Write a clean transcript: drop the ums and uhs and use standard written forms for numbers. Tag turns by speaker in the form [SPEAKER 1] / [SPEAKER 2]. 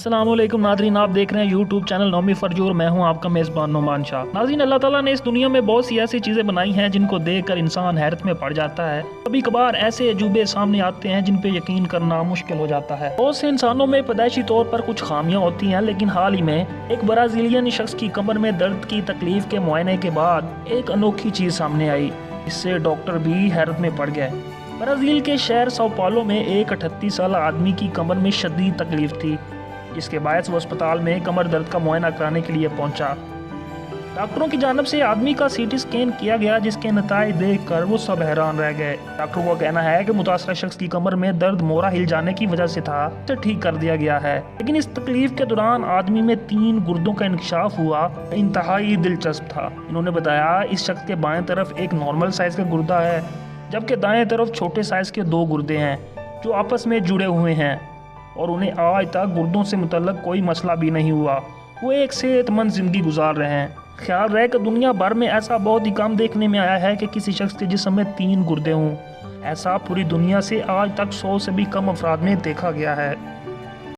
[SPEAKER 1] السلام علیکم ناظرین، آپ دیکھ رہے ہیں یوٹیوب چینل نومی فرجور، میں ہوں آپ کا میزبان نعمان شاہ۔ ناظرین، اللہ تعالیٰ نے اس دنیا میں بہت سی ایسی چیزیں بنائی ہیں جن کو دیکھ کر انسان حیرت میں پڑ جاتا ہے۔ کبھی کبھار ایسے عجوبے سامنے آتے ہیں جن پہ یقین کرنا مشکل ہو جاتا ہے۔ بہت سے انسانوں میں پیدائشی طور پر کچھ خامیاں ہوتی ہیں، لیکن حال ہی میں ایک برازیلین شخص کی کمر میں درد کی تکلیف کے معائنے کے بعد ایک انوکھی چیز سامنے آئی، اس سے ڈاکٹر بھی حیرت میں پڑ گئے۔ برازیل کے شہر ساؤ پاولو میں ایک 38 سالہ آدمی کی کمر میں شدید تکلیف تھی، جس کے باعث وہ اسپتال میں کمر درد کا معائنہ کرانے کے لیے پہنچا۔ ڈاکٹروں کی جانب سے آدمی کا سی ٹی اسکین کیا گیا، جس کے نتائج دیکھ کر وہ سب حیران رہ گئے۔ ڈاکٹروں کا کہنا ہے کہ متاثرہ شخص کی کمر میں درد مورا ہل جانے کی وجہ سے تھا، اسے ٹھیک کر دیا گیا ہے، لیکن اس تکلیف کے دوران آدمی میں 3 گردوں کا انکشاف ہوا، انتہائی دلچسپ تھا۔ انہوں نے بتایا اس شخص کے بائیں طرف ایک نارمل سائز کا گردہ ہے، جبکہ دائیں طرف چھوٹے سائز کے 2 گردے ہیں جو آپس میں جڑے ہوئے ہیں، اور انہیں آج تک گردوں سے متعلق کوئی مسئلہ بھی نہیں ہوا۔ وہ ایک صحت مند زندگی گزار رہے ہیں۔ خیال رہے کہ دنیا بھر میں ایسا بہت ہی کم دیکھنے میں آیا ہے کہ کسی شخص کے جسم میں 3 گردے ہوں۔ ایسا پوری دنیا سے آج تک 100 سے بھی کم افراد میں دیکھا گیا ہے۔